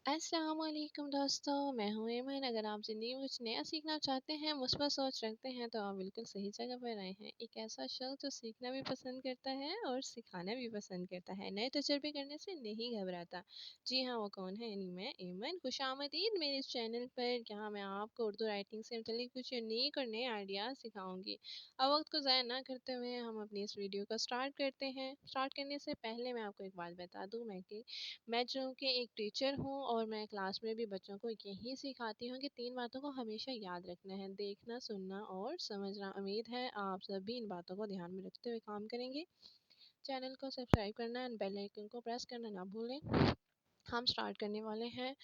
अस्सलाम वालेकुम दोस्तों, मैं हूँ ऐमन। अगर आप ज़िंदगी में कुछ नया सीखना चाहते हैं, मुस्बत सोच रखते हैं, तो आप बिल्कुल सही जगह पर आए हैं। एक ऐसा शख्स जो सीखना भी पसंद करता है और सिखाना भी पसंद करता है, नए तजुर्बे करने से नहीं घबराता। जी हाँ, वो कौन है? यानी मैं ऐमन। खुशामदीद मेरे इस चैनल पर, जहाँ मैं आपको उर्दू राइटिंग से मुतल्लिक कुछ यूनिक और नए आइडियाज़ सिखाऊंगी। अब वक्त को ज़ाया ना करते हुए हम अपनी इस वीडियो को स्टार्ट करते हैं। स्टार्ट करने से पहले मैं आपको एक बात बता दूँ, मैं जो कि एक टीचर हूँ और मैं क्लास में भी बच्चों को यही सिखाती हूँ कि 3 बातों को हमेशा याद रखना है: देखना, सुनना और समझना। उम्मीद है आप सभी इन बातों को ध्यान में रखते हुए काम करेंगे। चैनल को सब्सक्राइब करना एंड बेल आइकन को प्रेस करना ना भूलें। हम स्टार्ट करने वाले हैं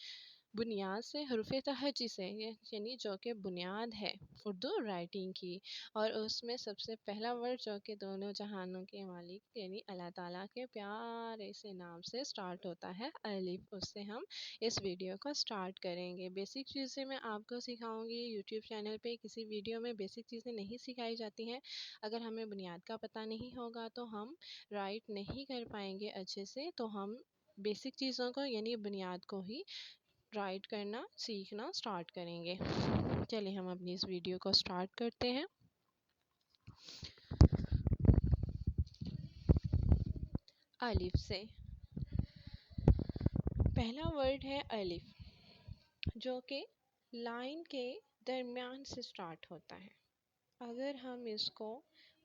बुनियाद से, हरूफ़े तहज्जी से, यानी जो कि बुनियाद है उर्दू राइटिंग की। और उसमें सबसे पहला वर्ड जो कि दोनों जहानों के मालिक यानी अल्लाह ताला के प्यारे से नाम से स्टार्ट होता है, अलिफ। उससे हम इस वीडियो को स्टार्ट करेंगे। बेसिक चीज़ें मैं आपको सिखाऊंगी। यूट्यूब चैनल पे किसी वीडियो में बेसिक चीज़ें नहीं सिखाई जाती हैं। अगर हमें बुनियाद का पता नहीं होगा तो हम राइट नहीं कर पाएंगे अच्छे से। तो हम बेसिक चीज़ों को यानी बुनियाद को ही राइट करना सीखना स्टार्ट करेंगे। चलिए हम अपनी इस वीडियो को स्टार्ट करते हैं। अलिफ से पहला वर्ड है अलिफ, जो कि लाइन के दरमियान से स्टार्ट होता है। अगर हम इसको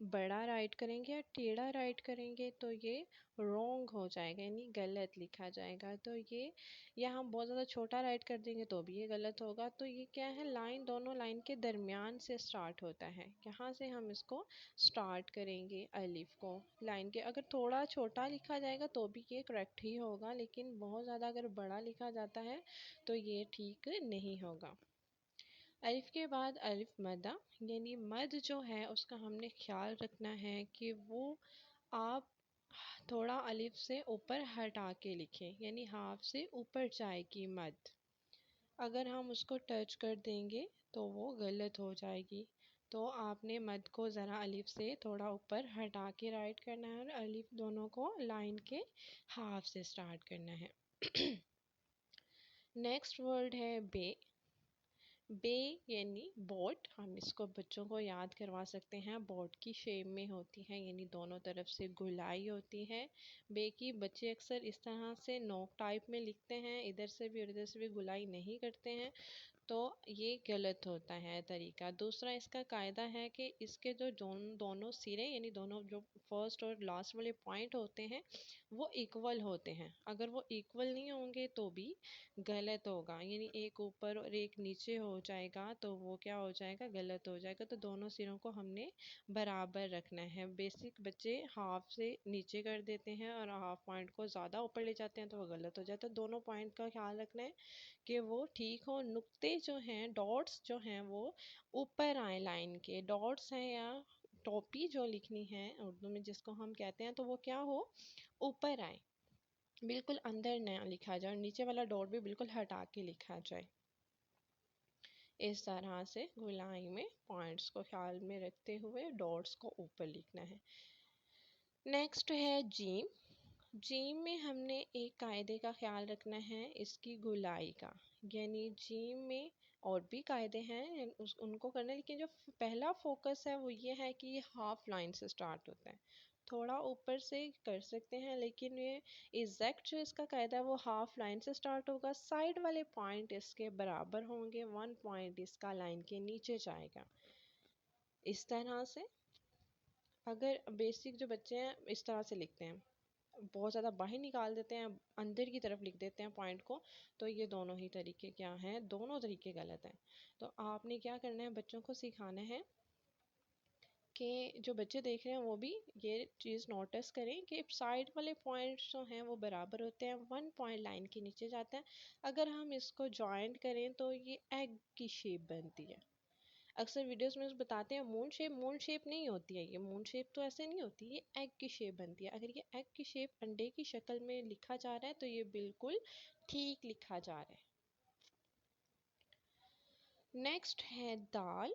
बड़ा राइट करेंगे या टेढ़ा राइट करेंगे तो ये रॉन्ग हो जाएगा, यानी गलत लिखा जाएगा। तो ये, या हम बहुत ज़्यादा छोटा राइट कर देंगे तो भी ये गलत होगा। तो ये क्या है, लाइन दोनों लाइन के दरमियान से स्टार्ट होता है। यहाँ से हम इसको स्टार्ट करेंगे अलिफ को लाइन के। अगर थोड़ा छोटा लिखा जाएगा तो भी ये करेक्ट ही होगा, लेकिन बहुत ज़्यादा अगर बड़ा लिखा जाता है तो ये ठीक नहीं होगा। अलिफ के बाद अलिफ मद्दा, यानी मद जो है उसका हमने ख्याल रखना है कि वो आप थोड़ा अलिफ से ऊपर हटा के लिखें, यानी हाफ से ऊपर जाएगी मद। अगर हम उसको टच कर देंगे तो वो गलत हो जाएगी। तो आपने मद को ज़रा अलिफ से थोड़ा ऊपर हटा के राइट करना है और अलिफ दोनों को लाइन के हाफ से स्टार्ट करना है। नेक्स्ट वर्ड है बे। बे यानी बोट। हम इसको बच्चों को याद करवा सकते हैं, बोट की शेप में होती है, यानी दोनों तरफ से गोलाई होती है। बे की बच्चे अक्सर इस तरह से नोक टाइप में लिखते हैं, इधर से भी और इधर से भी गोलाई नहीं करते हैं, तो ये गलत होता है तरीका। दूसरा इसका कायदा है कि इसके जो दोनों सिरे यानी दोनों जो फर्स्ट और लास्ट वाले पॉइंट होते हैं वो इक्वल होते हैं। अगर वो इक्वल नहीं होंगे तो भी गलत होगा, यानी एक ऊपर और एक नीचे हो जाएगा तो वो क्या हो जाएगा, गलत हो जाएगा। तो दोनों सिरों को हमने बराबर रखना है। बेसिक बच्चे हाफ से नीचे कर देते हैं और हाफ पॉइंट को ज़्यादा ऊपर ले जाते हैं तो वो गलत हो जाता है। दोनों पॉइंट का ख्याल रखना है कि वो ठीक हो। नुक्ते जो हैं, डॉट्स जो हैं, वो ऊपर आए लाइन के। डॉट्स हैं या टोपी जो लिखनी है उर्दू में जिसको हम कहते हैं, तो वो क्या हो, ऊपर आए, बिल्कुल अंदर ना लिखा जाए और नीचे वाला डॉट भी बिल्कुल हटा के लिखा जाए। इस तरह से गोलाई में पॉइंट्स को ख्याल में रखते हुए डॉट्स को ऊपर लिखना है। नेक्स्ट है जीम। जीम में हमने एक कायदे का ख्याल रखना है, इसकी गोलाई का। यानी जीम में और भी कायदे हैं उनको करना है, लेकिन जो पहला फोकस है वो ये है कि ये हाफ लाइन से स्टार्ट होता है। थोड़ा ऊपर से कर सकते हैं, लेकिन ये एग्जैक्ट जो इसका कायदा है वो हाफ लाइन से स्टार्ट होगा। साइड वाले पॉइंट इसके बराबर होंगे, 1 पॉइंट इसका लाइन के नीचे जाएगा। इस तरह से अगर बेसिक जो बच्चे हैं इस तरह से लिखते हैं, बहुत ज़्यादा बाहर निकाल देते हैं, अंदर की तरफ लिख देते हैं पॉइंट को, तो ये दोनों ही तरीके क्या हैं, दोनों तरीके गलत हैं। तो आपने क्या करना है, बच्चों को सिखाना है कि जो बच्चे देख रहे हैं वो भी ये चीज़ नोटिस करें कि साइड वाले पॉइंट्स जो हैं वो बराबर होते हैं, 1 पॉइंट लाइन के नीचे जाता है। अगर हम इसको जॉइंट करें तो ये एग की शेप बनती है। अक्सर वीडियोस में बताते हैं मून शेप नहीं होती है, ये मून शेप तो ऐसे नहीं होती, ये एग की शेप बनती है। अगर ये एग की शेप अंडे की शक्ल में लिखा जा रहा है तो ये बिल्कुल ठीक लिखा जा रहा है। नेक्स्ट है दाल।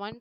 1